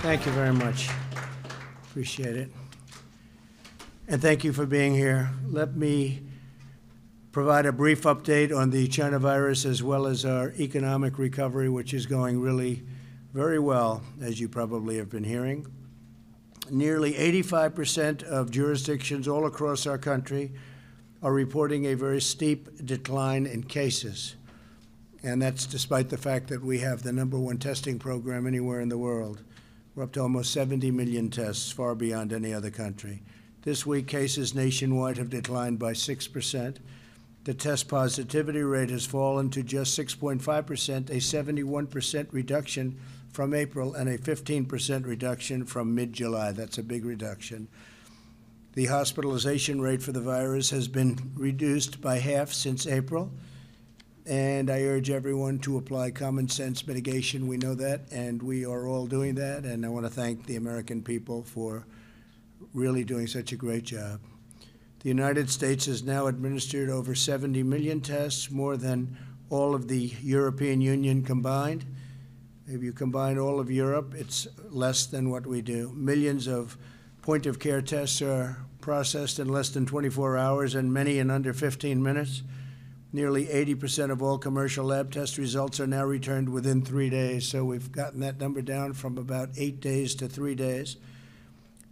Thank you very much. Appreciate it. And thank you for being here. Let me provide a brief update on the China virus as well as our economic recovery, which is going really very well, as you probably have been hearing. Nearly 85% of jurisdictions all across our country are reporting a very steep decline in cases. And that's despite the fact that we have the #1 testing program anywhere in the world. We're up to almost 70 million tests, far beyond any other country. This week, cases nationwide have declined by 6%. The test positivity rate has fallen to just 6.5%, a 71% reduction from April and a 15% reduction from mid-July. That's a big reduction. The hospitalization rate for the virus has been reduced by half since April. And I urge everyone to apply common sense mitigation. We know that, and we are all doing that. And I want to thank the American people for really doing such a great job. The United States has now administered over 70 million tests, more than all of the European Union combined. If you combine all of Europe, it's less than what we do. Millions of point-of-care tests are processed in less than 24 hours, and many in under 15 minutes. Nearly 80% of all commercial lab test results are now returned within 3 days. So we've gotten that number down from about 8 days to 3 days.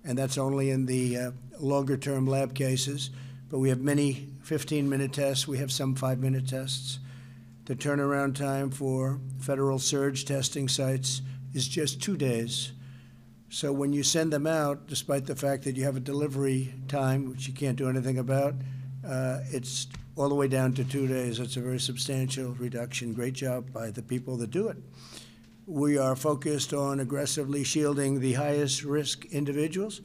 And that's only in the longer-term lab cases. But we have many 15-minute tests. We have some 5-minute tests. The turnaround time for federal surge testing sites is just 2 days. So when you send them out, despite the fact that you have a delivery time, which you can't do anything about, it's all the way down to 2 days. That's a very substantial reduction. Great job by the people that do it. We are focused on aggressively shielding the highest risk individuals.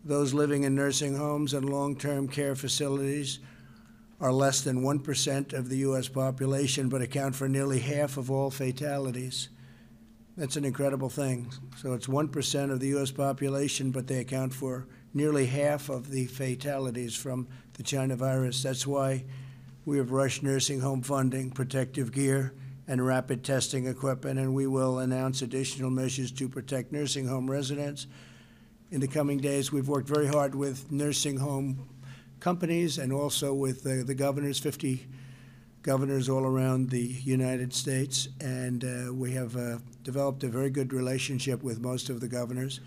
Those living in nursing homes and long-term care facilities are less than 1% of the U.S. population, but account for nearly half of all fatalities. That's an incredible thing. So it's 1% of the U.S. population, but they account for nearly half of the fatalities from the China virus. That's why we have rushed nursing home funding, protective gear, and rapid testing equipment, and we will announce additional measures to protect nursing home residents. In the coming days, we've worked very hard with nursing home companies and also with the governors, 50 governors all around the United States, and we have developed a very good relationship with most of the governors.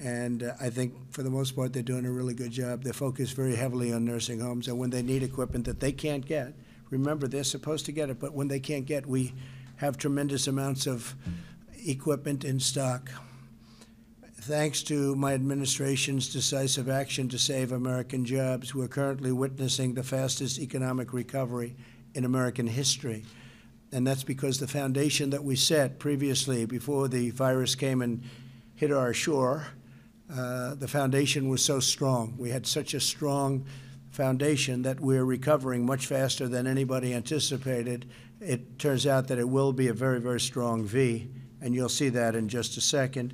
And I think, for the most part, they're doing a really good job. They're focused very heavily on nursing homes, and when they need equipment that they can't get, remember, they're supposed to get it, but when they can't get, we have tremendous amounts of equipment in stock. Thanks to my administration's decisive action to save American jobs, we're currently witnessing the fastest economic recovery in American history. And that's because the foundation that we set previously, before the virus came and hit our shore, the foundation was so strong. We had such a strong foundation that we're recovering much faster than anybody anticipated. It turns out that it will be a very, very strong V, and you'll see that in just a second.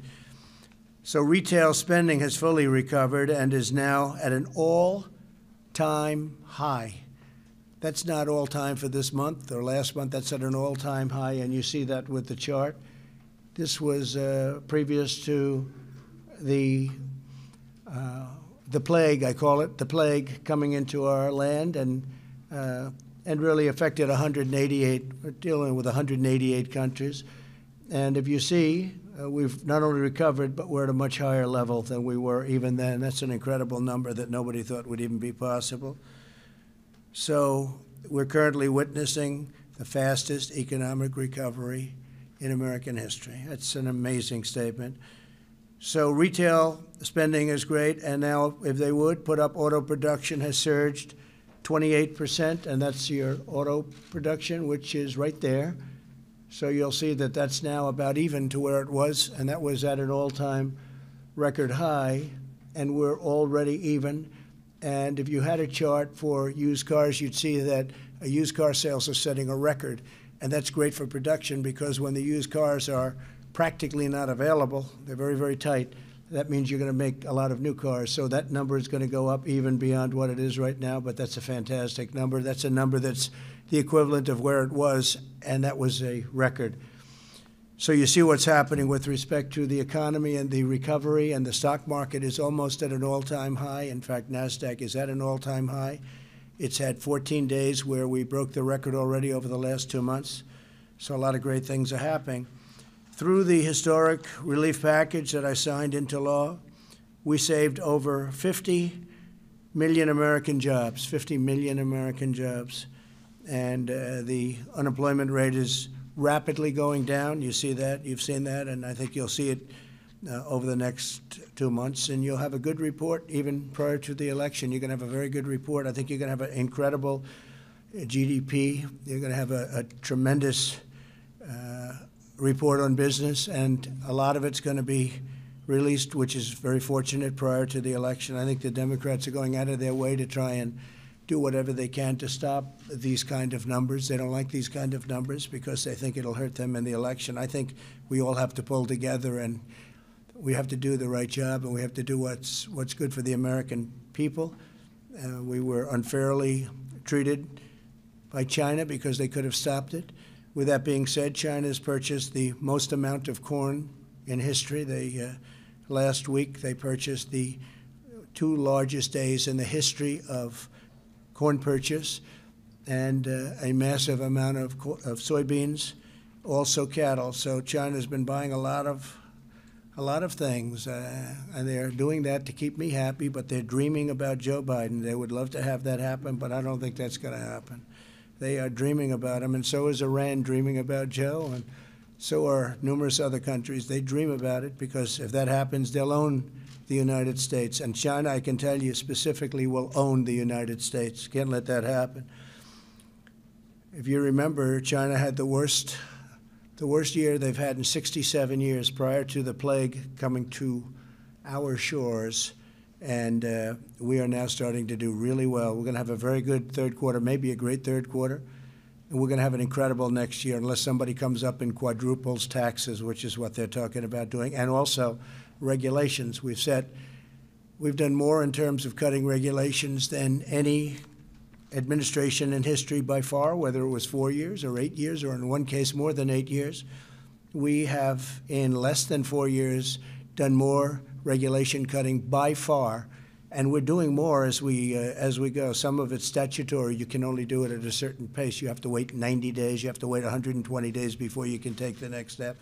So retail spending has fully recovered and is now at an all-time high. That's not all-time for this month or last month. That's at an all-time high, and you see that with the chart. This was previous to the plague, I call it, the plague coming into our land and really affected 188, we're dealing with 188 countries. And if you see, we've not only recovered, but we're at a much higher level than we were even then. That's an incredible number that nobody thought would even be possible. So we're currently witnessing the fastest economic recovery in American history. That's an amazing statement. So retail spending is great, and now, if they would, put up auto production has surged 28%, and that's your auto production, which is right there. So you'll see that that's now about even to where it was, and that was at an all-time record high, and we're already even. And if you had a chart for used cars, you'd see that used car sales are setting a record. And that's great for production, because when the used cars are practically not available, they're very, very tight, that means you're going to make a lot of new cars. So that number is going to go up even beyond what it is right now, but that's a fantastic number. That's a number that's the equivalent of where it was, and that was a record. So you see what's happening with respect to the economy and the recovery, and the stock market is almost at an all-time high. In fact, NASDAQ is at an all-time high. It's had 14 days where we broke the record already over the last 2 months. So a lot of great things are happening. Through the historic relief package that I signed into law, we saved over 50 million American jobs, 50 million American jobs. And the unemployment rate is rapidly going down. You see that, you've seen that, and I think you'll see it over the next 2 months, and you'll have a good report even prior to the election. You're going to have a very good report. I think you're going to have an incredible GDP. You're going to have a tremendous report on business, and a lot of it's going to be released, which is very fortunate, prior to the election. I think the Democrats are going out of their way to try and do whatever they can to stop these kind of numbers. They don't like these kind of numbers because they think it'll hurt them in the election. I think we all have to pull together, and we have to do the right job, and we have to do what's good for the American people. We were unfairly treated by China because they could have stopped it. With that being said, China has purchased the most amount of corn in history. Last week, they purchased the 2 largest days in the history of corn purchase, and a massive amount of soybeans, also cattle. So China's been buying a lot of things, and they're doing that to keep me happy, but they're dreaming about Joe Biden. They would love to have that happen, but I don't think that's going to happen. They are dreaming about him, and so is Iran dreaming about Joe, and so are numerous other countries. They dream about it because if that happens, they'll own the United States. And China, I can tell you specifically, will own the United States. Can't let that happen. If you remember, China had the worst year they've had in 67 years prior to the plague coming to our shores. And we are now starting to do really well. We're going to have a very good third quarter, maybe a great third quarter. And we're going to have an incredible next year unless somebody comes up and quadruples taxes, which is what they're talking about doing. And also regulations. We've done more in terms of cutting regulations than any administration in history by far, whether it was 4 years or 8 years, or in one case more than 8 years. We have, in less than 4 years, done more regulation cutting by far, and we're doing more as we go. Some of it's statutory. You can only do it at a certain pace. You have to wait 90 days. You have to wait 120 days before you can take the next step.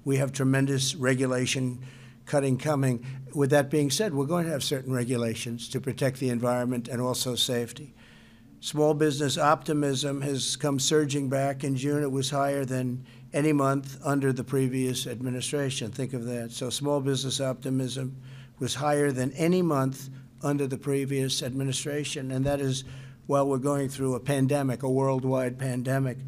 We have tremendous regulation cutting coming. With that being said, we're going to have certain regulations to protect the environment and also safety. Small business optimism has come surging back. In June, it was higher than any month under the previous administration. Think of that. So small business optimism was higher than any month under the previous administration, and that is while we're going through a pandemic, a worldwide pandemic.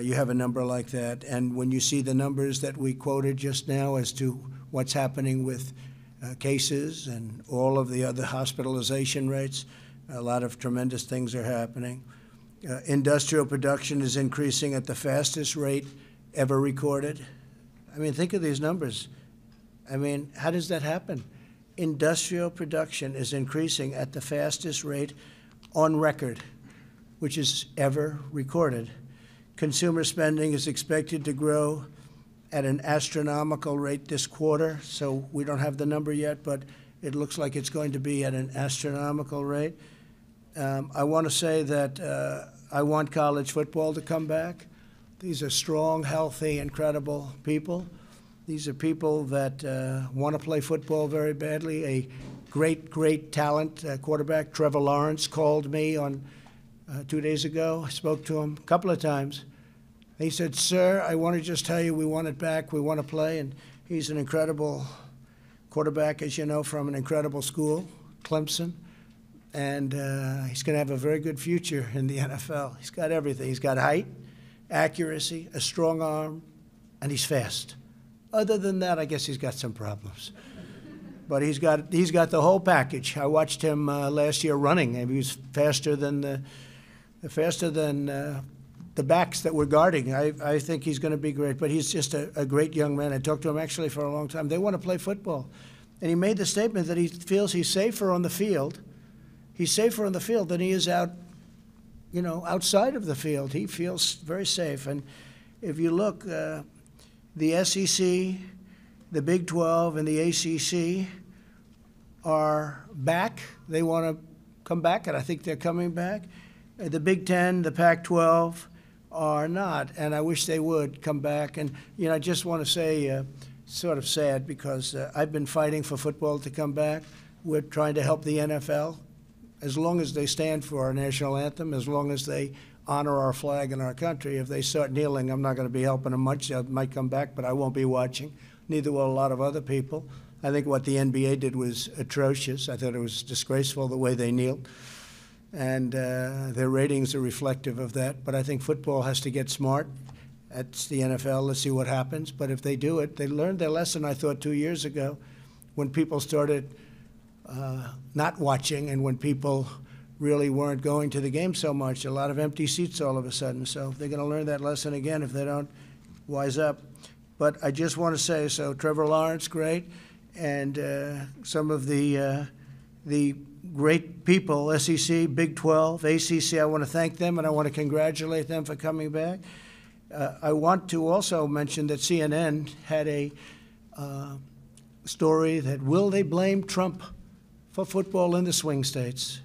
You have a number like that. And when you see the numbers that we quoted just now as to what's happening with cases and all of the other hospitalization rates, a lot of tremendous things are happening. Industrial production is increasing at the fastest rate ever recorded. I mean, think of these numbers. I mean, how does that happen? Industrial production is increasing at the fastest rate on record, which is ever recorded. Consumer spending is expected to grow at an astronomical rate this quarter, so we don't have the number yet, but it looks like it's going to be at an astronomical rate. I want to say that I want college football to come back. These are strong, healthy, incredible people. These are people that want to play football very badly. A great talent quarterback, Trevor Lawrence, called me on 2 days ago. I spoke to him a couple of times. He said, "Sir, I want to just tell you we want it back. We want to play." And he's an incredible quarterback, as you know, from an incredible school, Clemson. And he's going to have a very good future in the NFL. He's got everything. He's got height, accuracy, a strong arm, and he's fast. Other than that, I guess he's got some problems. But he's got the whole package. I watched him last year running, and he was faster than the backs that we're guarding. I think he's going to be great. But he's just a great young man. I talked to him actually for a long time. They want to play football. And he made the statement that he feels he's safer on the field. He's safer on the field than he is outside of the field. He feels very safe. And if you look, the SEC, the Big 12, and the ACC are back. They want to come back, and I think they're coming back. The Big 10, the Pac-12 are not, and I wish they would come back. And, I just want to say, sort of sad, because I've been fighting for football to come back. We're trying to help the NFL, as long as they stand for our national anthem, as long as they honor our flag and our country. If they start kneeling, I'm not going to be helping them much. They might come back, but I won't be watching. Neither will a lot of other people. I think what the NBA did was atrocious. I thought it was disgraceful the way they kneeled. And their ratings are reflective of that. But I think football has to get smart. That's the NFL. Let's see what happens. But if they do it, they learned their lesson, I thought, 2 years ago, when people started not watching and when people really weren't going to the game so much. A lot of empty seats all of a sudden. So they're going to learn that lesson again if they don't wise up. But I just want to say, so Trevor Lawrence, great. And some of the great people, SEC, Big 12, ACC, I want to thank them and I want to congratulate them for coming back. I want to also mention that CNN had a story that, will they blame Trump for football in the swing states?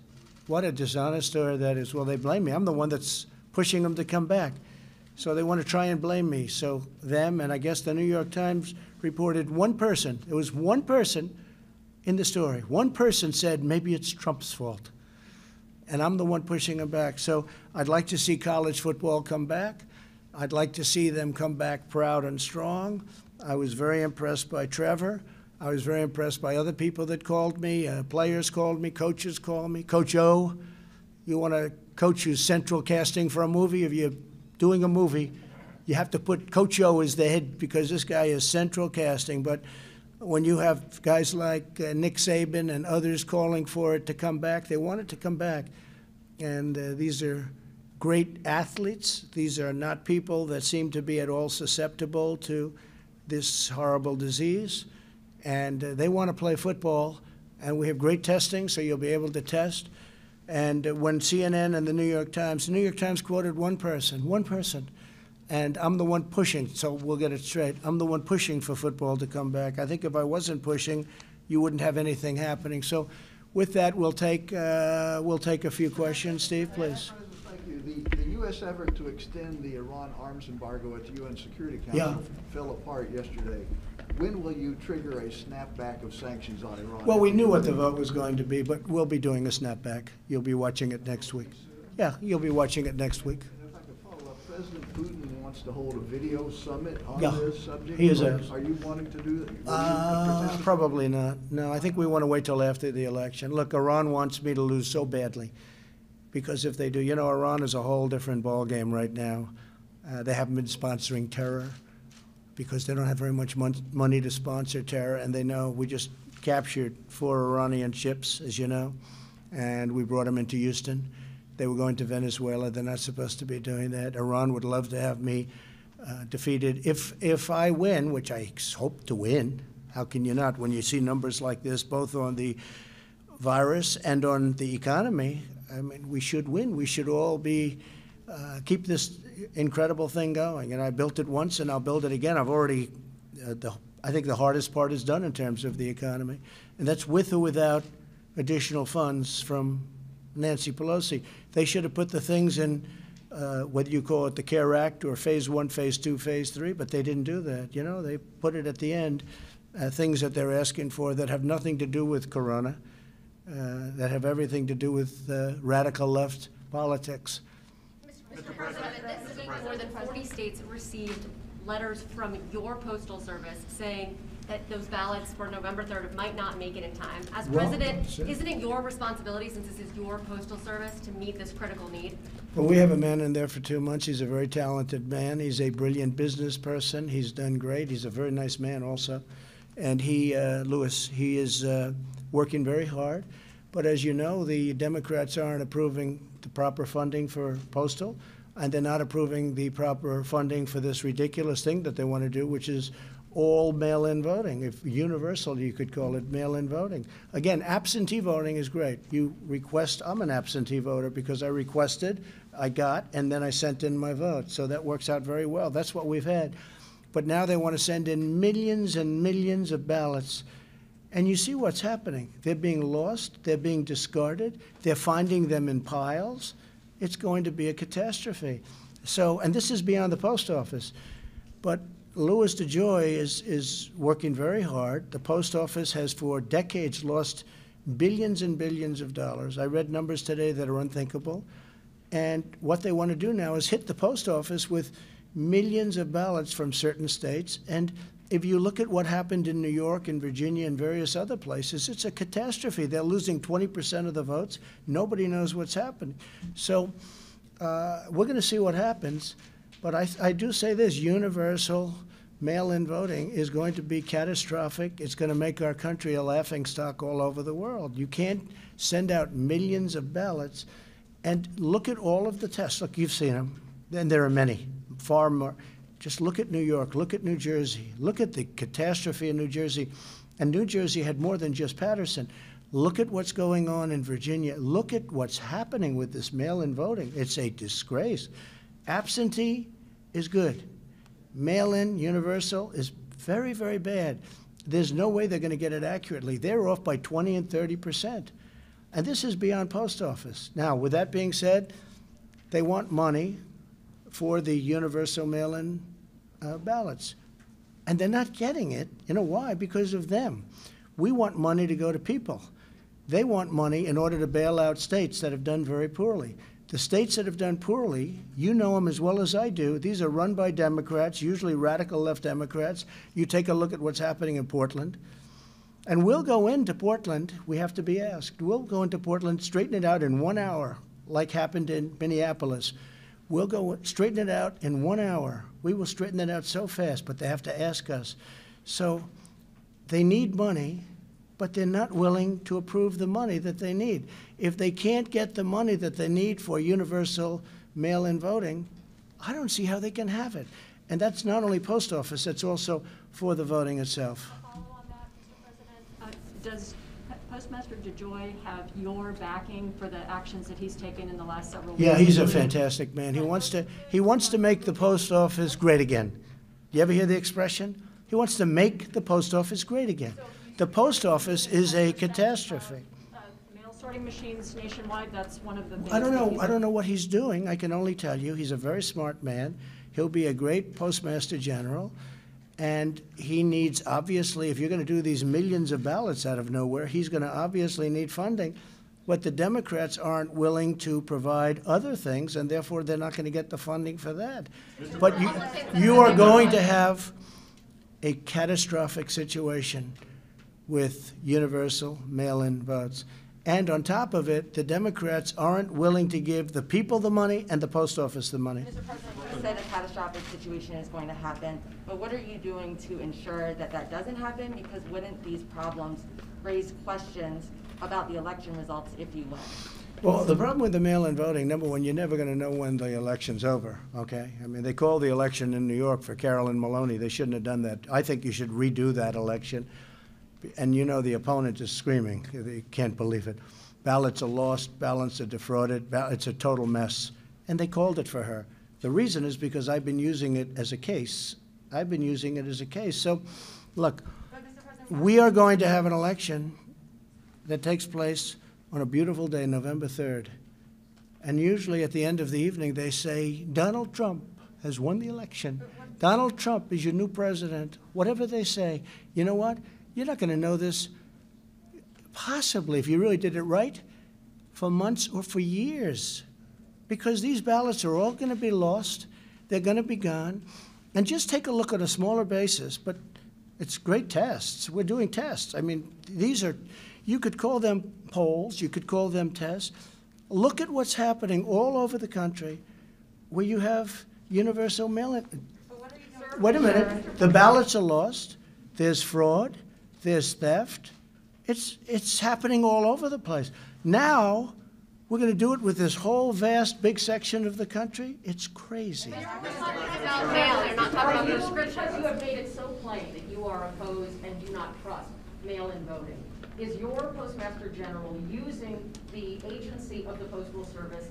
What a dishonest story that is. Will they blame me? I'm the one that's pushing them to come back. So they want to try and blame me. So them, and I guess the New York Times reported one person. There was one person in the story. One person said, maybe it's Trump's fault. And I'm the one pushing them back. So I'd like to see college football come back. I'd like to see them come back proud and strong. I was very impressed by Trevor. I was very impressed by other people that called me. Players called me. Coaches called me. Coach O, you want a coach who's central casting for a movie? If you're doing a movie, you have to put Coach O as the head, because this guy is central casting. But when you have guys like Nick Saban and others calling for it to come back, they want it to come back. And these are great athletes. These are not people that seem to be at all susceptible to this horrible disease. And they want to play football. And we have great testing, so you'll be able to test. And when CNN and the New York Times quoted one person, and I'm the one pushing, so we'll get it straight. I'm the one pushing for football to come back. I think if I wasn't pushing, you wouldn't have anything happening. So with that, we'll take a few questions. Steve, please. Thank you. The U.S. effort to extend the Iran arms embargo at the UN Security Council fell apart yesterday. When will you trigger a snapback of sanctions on Iran? Well, we knew what the vote was going to be, but we'll be doing a snapback. You'll be watching it next week. Yeah, you'll be watching it next week. And if I could follow up, President Putin wants to hold a video summit on Yeah, this subject. he is. Are you wanting to do that? Probably not. No, I think we want to wait till after the election. Look, Iran wants me to lose so badly, because if they do, Iran is a whole different ballgame right now. They haven't been sponsoring terror, because they don't have very much money to sponsor terror, and they know we just captured 4 Iranian ships, as you know, and we brought them into Houston. They were going to Venezuela. They're not supposed to be doing that. Iran would love to have me defeated. If I win, which I hope to win, how can you not when you see numbers like this, both on the virus and on the economy? I mean, we should win. We should all be keep this incredible thing going. And I built it once, and I'll build it again. I've already, I think the hardest part is done in terms of the economy. And that's with or without additional funds from Nancy Pelosi. They should have put the things in, whether you call it the CARE Act or Phase 1, Phase 2, Phase 3, but they didn't do that. They put it at the end, things that they're asking for that have nothing to do with Corona, that have everything to do with radical left politics. Mr. President, this week more than 40 states received letters from your postal service saying that those ballots for November 3rd might not make it in time. As president, isn't it your responsibility, since this is your postal service, to meet this critical need? Well, we have a man in there for 2 months. He's a very talented man. He's a brilliant business person. He's done great. He's a very nice man also. And he, Lewis, he is working very hard. But as you know, the Democrats aren't approving the proper funding for postal, and they're not approving the proper funding for this ridiculous thing that they want to do, which is all mail-in voting. If universal, you could call it mail-in voting. Again, absentee voting is great. You request, I'm an absentee voter because I requested, I got, and then I sent in my vote. So that works out very well. That's what we've had. but now they want to send in millions and millions of ballots. And you see what's happening. They're being lost, they're being discarded, they're finding them in piles. It's going to be a catastrophe. So, and this is beyond the post office. But Louis DeJoy is working very hard. The post office has for decades lost billions and billions of dollars. I read numbers today that are unthinkable. And what they want to do now is hit the post office with millions of ballots from certain states. And if you look at what happened in New York and Virginia and various other places, it's a catastrophe. They're losing 20% of the votes. Nobody knows what's happening. So we're going to see what happens. But I do say this, universal mail-in voting is going to be catastrophic. It's going to make our country a laughingstock all over the world. You can't send out millions of ballots. And look at all of the tests. Look, you've seen them. And there are many, far more. Just look at New York, look at New Jersey, look at the catastrophe in New Jersey. And New Jersey had more than just Patterson. Look at what's going on in Virginia. Look at what's happening with this mail-in voting. It's a disgrace. Absentee is good. Mail-in, universal, is very, very bad. There's no way they're going to get it accurately. They're off by 20 and 30%. And this is beyond post office. Now, with that being said, they want money for the universal mail-in ballots. And they're not getting it. You know why? Because of them. We want money to go to people. They want money in order to bail out states that have done very poorly. The states that have done poorly, you know them as well as I do. These are run by Democrats, usually radical left Democrats. You take a look at what's happening in Portland. And we'll go into Portland, we have to be asked. We'll go into Portland, straighten it out in 1 hour, like happened in Minneapolis. We'll go straighten it out in 1 hour. We will straighten it out so fast, but they have to ask us. So they need money, but they're not willing to approve the money that they need. If they can't get the money that they need for universal mail-in voting, I don't see how they can have it. And that's not only post office, that's also for the voting itself. Follow on that, Mr. President. Does Postmaster DeJoy have your backing for the actions that he's taken in the last several weeks? Yeah, he's a fantastic man. He wants to make the post office great again. You ever hear the expression? He wants to make the post office great again. The post office is a catastrophe. Mail sorting machines nationwide, that's one of the things. I don't know what he's doing. I can only tell you he's a very smart man. He'll be a great postmaster general. And he needs, obviously, if you're going to do these millions of ballots out of nowhere, he's going to obviously need funding. But the Democrats aren't willing to provide other things, and therefore they're not going to get the funding for that. But you are going to have a catastrophic situation with universal mail-in votes. And on top of it, the Democrats aren't willing to give the people the money and the post office the money. Mr. President, you said a catastrophic situation is going to happen, but what are you doing to ensure that that doesn't happen? Because wouldn't these problems raise questions about the election results if you win? Well, the problem with the mail-in voting, number one, you're never going to know when the election's over, okay? I mean, they called the election in New York for Carolyn Maloney. They shouldn't have done that. I think you should redo that election. And you know the opponent is screaming. They can't believe it. Ballots are lost, ballots are defrauded, it's a total mess. And they called it for her. The reason is because I've been using it as a case. I've been using it as a case. So, look, we are going to have an election that takes place on a beautiful day, November 3rd. And usually at the end of the evening, they say, Donald Trump has won the election. Donald Trump is your new president. Whatever they say, you know what? You're not going to know this, possibly, if you really did it right, for months or for years. Because these ballots are all going to be lost. They're going to be gone. And just take a look at a smaller basis. But it's great tests. We're doing tests. I mean, these are, you could call them polls. You could call them tests. Look at what's happening all over the country where you have universal mail-in. Wait a minute. The ballots are lost. There's fraud. There's theft. It's happening all over the place. Now, we're going to do it with this whole vast, big section of the country. It's crazy. You're talking about mail. You're not talking about prescriptions. Because you have made it so plain that you are opposed and do not trust mail-in voting. Is your Postmaster General using the agency of the Postal Service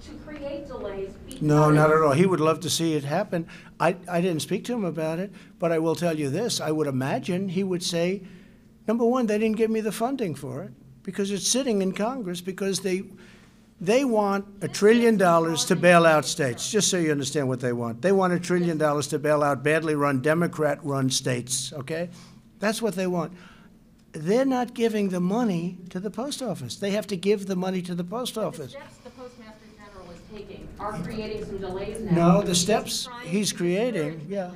to create delays because... No, not at all. He would love to see it happen. I didn't speak to him about it, but I will tell you this. I would imagine he would say, number one, they didn't give me the funding for it because it's sitting in Congress because they want $1 trillion to bail out states, just so you understand what they want. They want $1 trillion to bail out badly run, Democrat-run states, okay? That's what they want. They're not giving the money to the post office. They have to give the money to the post office. The steps the Postmaster General is taking are creating some delays now. No, the steps he's creating, yeah.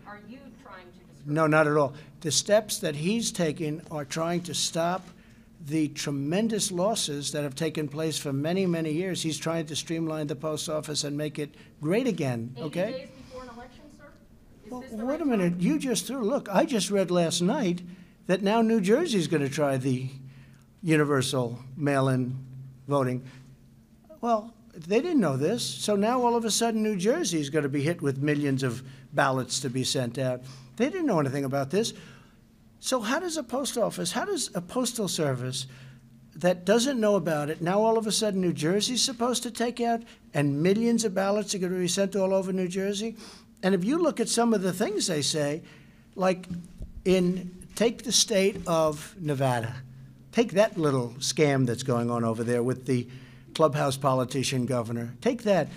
Are you trying to discourage? No, not at all. The steps that he's taking are trying to stop the tremendous losses that have taken place for many, many years. He's trying to streamline the post office and make it great again, 80 okay? days before an election, sir? Is Well, this the wait right a minute. time? You just threw, look, I just read last night that now New Jersey's going to try the universal mail-in voting. Well, they didn't know this, so now all of a sudden New Jersey's going to be hit with millions of ballots to be sent out. They didn't know anything about this. So how does a post office, how does a postal service that doesn't know about it, now all of a sudden New Jersey's supposed to take out and millions of ballots are going to be sent all over New Jersey? And if you look at some of the things they say, like take the state of Nevada. Take that little scam that's going on over there with the clubhouse politician governor. Take that,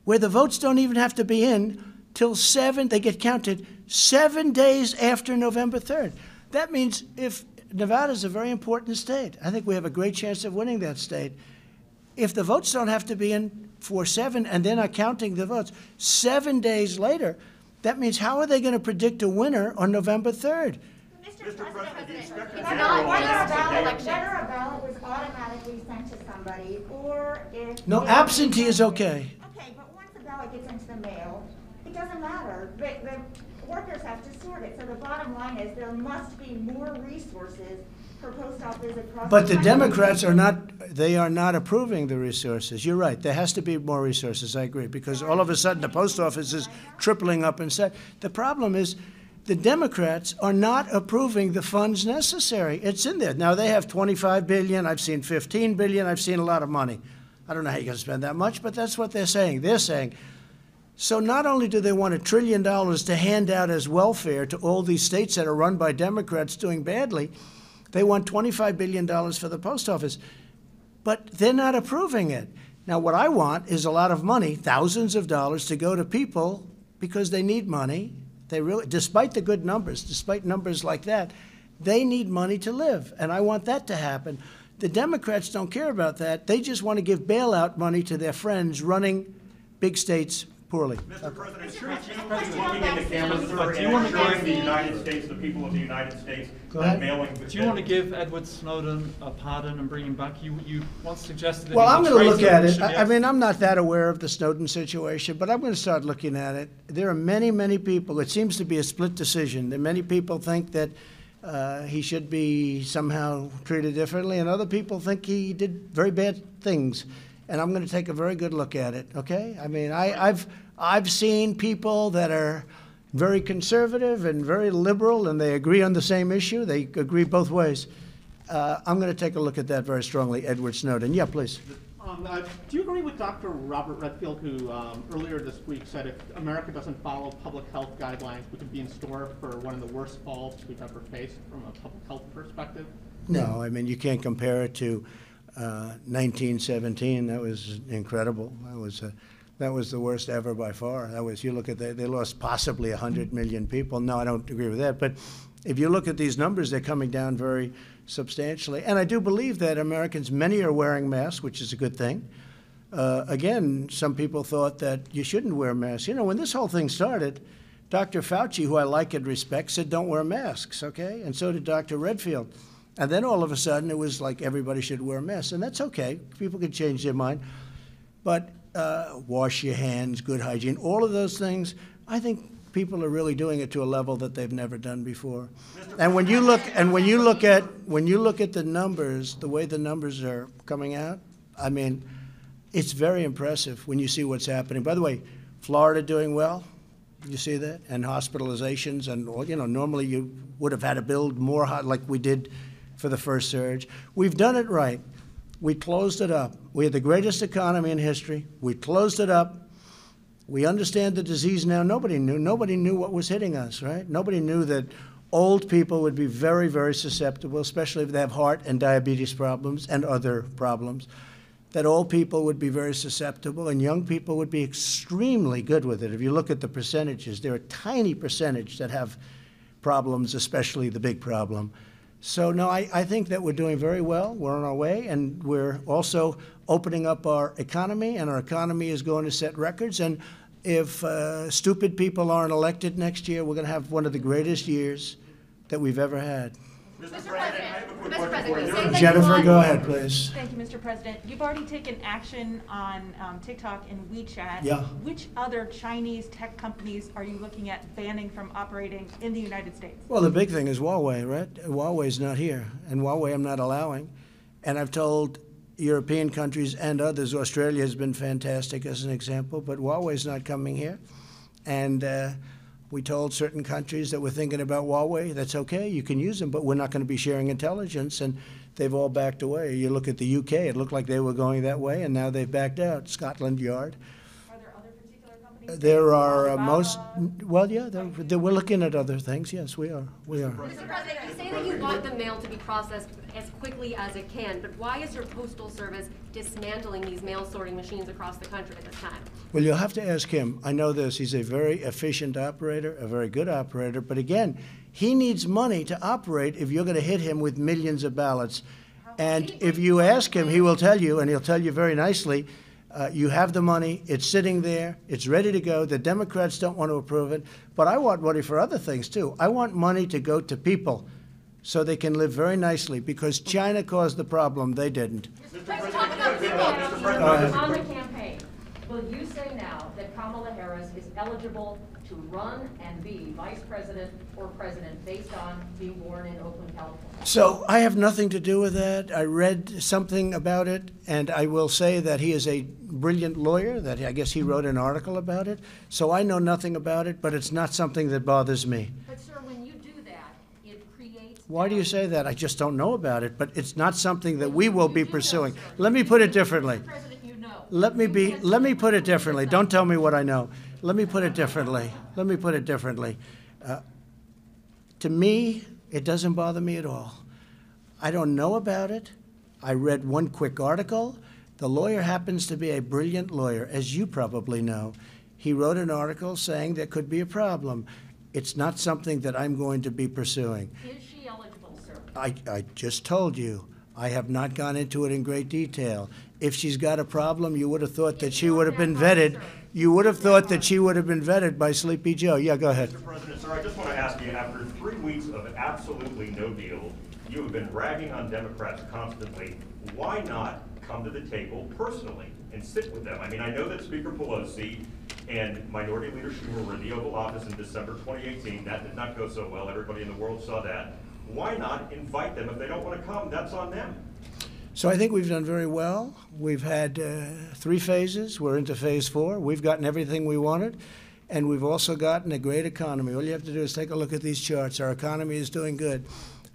where the votes don't even have to be in till they get counted 7 days after November 3rd. That means if Nevada's a very important state, I think we have a great chance of winning that state. If the votes don't have to be in for 7 and they're not counting the votes 7 days later, that means how are they going to predict a winner on November 3rd? Mr. President, the Inspector It's General not announced just today- election. Whether a ballot was automatically sent to somebody, or if... No, absentee is okay. Okay, but once the ballot gets into the mail, it doesn't matter. The workers have to sort it. So the bottom line is there must be more resources for post offices across But the country. Democrats are not approving the resources. You're right. There has to be more resources. I agree. Because all of a sudden the post office is tripling up in size. The problem is the Democrats are not approving the funds necessary. It's in there. Now they have $25 billion. I've seen $15 billion. I've seen a lot of money. I don't know how you're going to spend that much, but that's what they're saying. They're saying, so not only do they want $1 trillion to hand out as welfare to all these states that are run by Democrats doing badly, they want $25 billion for the post office, but they're not approving it. Now, what I want is a lot of money, thousands of dollars, to go to people because they need money. They really, despite the good numbers, despite numbers like that, they need money to live, and I want that to happen. The Democrats don't care about that. They just want to give bailout money to their friends running big states poorly. Mr. President, should the Chief President looking into cameras, sir, and assuring the United States, the people of the United States, Go that ahead. mailing... Do you want to give Edward Snowden a pardon and bring him back? You once suggested that Well, he I'm was going to look traitor at and it. should be I mean, I'm not that aware of the Snowden situation, but I'm going to start looking at it. There are many, many people. It seems to be a split decision. That many people think that he should be somehow treated differently, and other people think he did very bad things. And I'm going to take a very good look at it. Okay? I mean, I've seen people that are very conservative and very liberal, and they agree on the same issue. They agree both ways. I'm going to take a look at that very strongly, Edward Snowden. Yeah, please. Do you agree with Dr. Robert Redfield, who earlier this week said if America doesn't follow public health guidelines, we could be in store for one of the worst falls we've ever faced from a public health perspective? No, I mean, you can't compare it to 1917. That was incredible. That was the worst ever by far. That was, you look at they lost possibly 100 million people. No, I don't agree with that. But if you look at these numbers, they're coming down very substantially. And I do believe that Americans, many are wearing masks, which is a good thing. Again, some people thought that you shouldn't wear masks. You know, when this whole thing started, Dr. Fauci, who I like and respect, said don't wear masks, okay? And so did Dr. Redfield. And then all of a sudden, it was like everybody should wear masks. And that's okay. People can change their mind. But wash your hands, good hygiene, all of those things, I think people are really doing it to a level that they've never done before. And when you look at the numbers, the way the numbers are coming out, I mean, it's very impressive when you see what's happening. By the way, Florida doing well. You see that? And hospitalizations, and you know, normally you would have had to build more like we did for the first surge. We've done it right. We closed it up. We had the greatest economy in history. We closed it up. We understand the disease now. Nobody knew what was hitting us, right? Nobody knew that old people would be very, very susceptible, especially if they have heart and diabetes problems and other problems, that old people would be very susceptible and young people would be extremely good with it. If you look at the percentages, there are a tiny percentage that have problems, especially the big problem. So no, I think that we're doing very well. We're on our way, and we're also opening up our economy, and our economy is going to set records. And if stupid people aren't elected next year, we're going to have one of the greatest years that we've ever had. Mr. President, I have a quick question for you. Jennifer, go ahead, please. Thank you, Mr. President. You've already taken action on TikTok and WeChat. Yeah. Which other Chinese tech companies are you looking at banning from operating in the United States? Well, the big thing is Huawei, right? Huawei's not here, and Huawei I'm not allowing. And I've told European countries and others, Australia has been fantastic as an example, but Huawei's not coming here. And we told certain countries that we're thinking about Huawei, that's okay, you can use them, but we're not going to be sharing intelligence, and they've all backed away. You look at the UK, it looked like they were going that way, and now they've backed out. Scotland Yard. Are there other particular companies? There are well, yeah, we're looking at other things, yes, we are. Mr. President, you say that you want the mail to be processed as quickly as it can, but why is your Postal Service dismantling these mail sorting machines across the country at this time? Well, you'll have to ask him. I know this. He's a very efficient operator, a very good operator. But again, he needs money to operate if you're going to hit him with millions of ballots. And if you ask him, he will tell you, and he'll tell you very nicely, you have the money, it's sitting there, it's ready to go. The Democrats don't want to approve it. But I want money for other things, too. I want money to go to people so they can live very nicely, because China caused the problem, they didn't. Mr. President, on the campaign, will you say now that Kamala Harris is eligible to run and be vice president or president based on being born in Oakland, California? So I have nothing to do with that. I read something about it, and I will say that he is a brilliant lawyer, that I guess he wrote an article about it. So I know nothing about it, but it's not something that bothers me. But sir, when you do that, it creates... Why do you say that? I just don't know about it, but it's not something that we will be pursuing. Let me put it differently. Mr. President, you know. Let me put it differently. Don't tell me what I know. Let me put it differently. Let me put it differently. To me, it doesn't bother me at all. I don't know about it. I read one quick article. The lawyer happens to be a brilliant lawyer, as you probably know. He wrote an article saying there could be a problem. It's not something that I'm going to be pursuing. Is she eligible, sir? I just told you. I have not gone into it in great detail. If she's got a problem, you would have thought that she would have been vetted. You would have thought that she would have been vetted by Sleepy Joe. Yeah, go ahead. Mr. President, sir, I just want to ask you, after 3 weeks of absolutely no deal, you have been ragging on Democrats constantly. Why not come to the table personally and sit with them? I mean, I know that Speaker Pelosi and Minority Leader Schumer were in the Oval Office in December 2018. That did not go so well. Everybody in the world saw that. Why not invite them? If they don't want to come, that's on them. So I think we've done very well. We've had 3 phases. We're into phase 4. We've gotten everything we wanted, and we've also gotten a great economy. All you have to do is take a look at these charts. Our economy is doing good.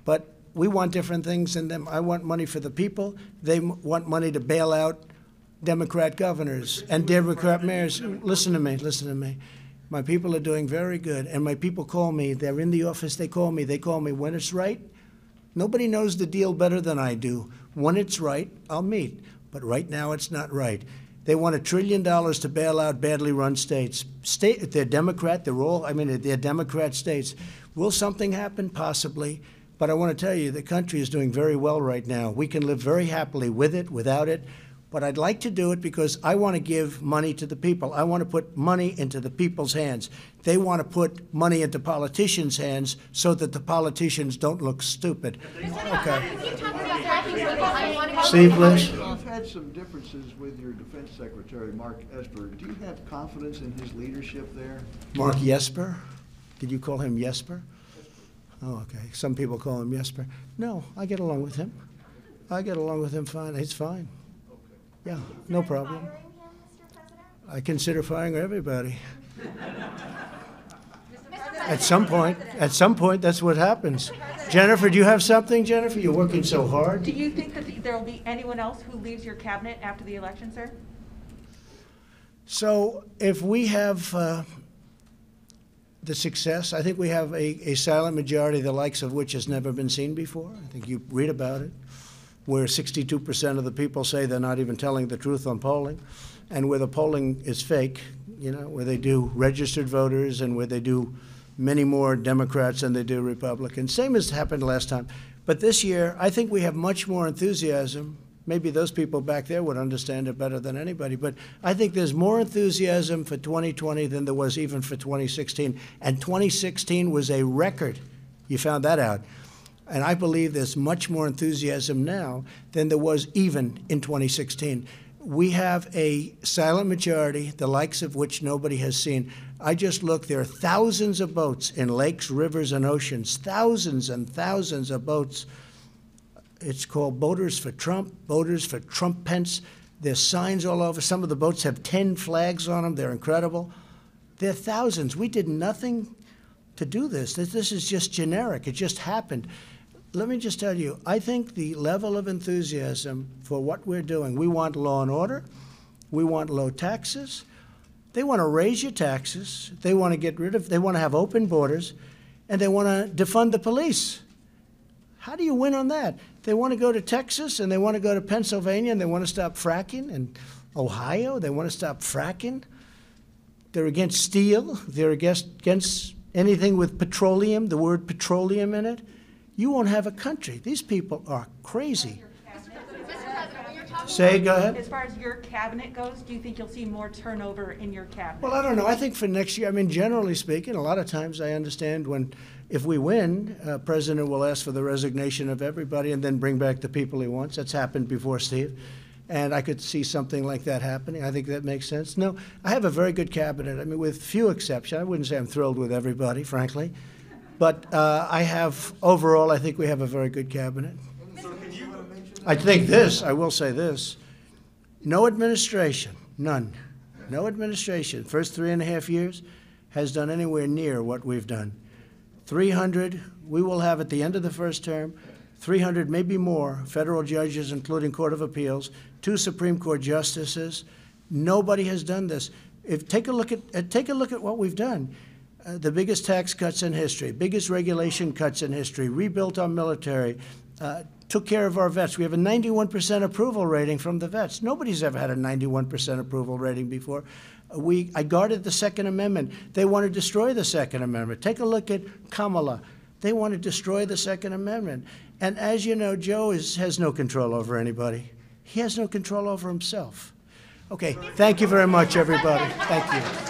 But we want different things than them. I want money for the people. They want money to bail out Democrat governors and Democrat mayors. Listen to me, listen to me. My people are doing very good, and my people call me. They're in the office, they call me. They call me when it's right. Nobody knows the deal better than I do. When it's right, I'll meet. But right now, it's not right. They want $1 trillion to bail out badly run states. They're Democrat, they're Democrat states. Will something happen? Possibly. But I want to tell you, the country is doing very well right now. We can live very happily with it, without it. But I'd like to do it because I want to give money to the people. I want to put money into the people's hands. They want to put money into politicians' hands so that the politicians don't look stupid. Okay. Steve, please. You've had some differences with your Defense Secretary, Mark Esper. Do you have confidence in his leadership there? Mark Jesper? Did you call him Jesper? Oh, okay. Some people call him Jesper. No, I get along with him. I get along with him fine. He's fine. Yeah, no problem. I consider firing everybody. Mr. At some point, that's what happens. Jennifer, do you have something, Jennifer? You're working so hard. Do you think that there will be anyone else who leaves your cabinet after the election, sir? So if we have the success, I think we have a silent majority, the likes of which has never been seen before. I think you read about it, where 62% of the people say they're not even telling the truth on polling, and where the polling is fake, you know, where they do registered voters and where they do many more Democrats than they do Republicans. Same as happened last time. But this year, I think we have much more enthusiasm. Maybe those people back there would understand it better than anybody. But I think there's more enthusiasm for 2020 than there was even for 2016. And 2016 was a record. You found that out. And I believe there's much more enthusiasm now than there was even in 2016. We have a silent majority, the likes of which nobody has seen. I just looked, there are thousands of boats in lakes, rivers, and oceans, thousands and thousands of boats. It's called Voters for Trump, Voters for Trump Pence. There's signs all over. Some of the boats have 10 flags on them. They're incredible. There are thousands. We did nothing to do this. This is just generic. It just happened. Let me just tell you, I think the level of enthusiasm for what we're doing, we want law and order, we want low taxes, they want to raise your taxes, they want to they want to have open borders, and they want to defund the police. How do you win on that? They want to go to Texas, and they want to go to Pennsylvania, and they want to stop fracking, and Ohio, they want to stop fracking. They're against steel, they're against anything with petroleum, the word petroleum in it. You won't have a country. These people are crazy. Say, go ahead. As far as your cabinet goes, do you think you'll see more turnover in your cabinet? Well, I don't know. I think for next year, I mean, generally speaking, a lot of times I understand if we win, President will ask for the resignation of everybody and then bring back the people he wants. That's happened before, Steve. And I could see something like that happening. I think that makes sense. No, I have a very good cabinet. I mean, with few exceptions. I wouldn't say I'm thrilled with everybody, frankly. But overall, I think we have a very good cabinet. I will say this, no administration, none, no administration, first 3.5 years has done anywhere near what we've done. 300, we will have at the end of the first term, 300, maybe more, federal judges, including Court of Appeals, 2 Supreme Court justices. Nobody has done this. Take a look at what we've done. The biggest tax cuts in history, biggest regulation cuts in history, rebuilt our military, took care of our vets. We have a 91% approval rating from the vets. Nobody's ever had a 91% approval rating before. I guarded the Second Amendment. They want to destroy the Second Amendment. Take a look at Kamala. They want to destroy the Second Amendment. And as you know, Joe has no control over anybody. He has no control over himself. Okay, thank you very much, everybody. Thank you.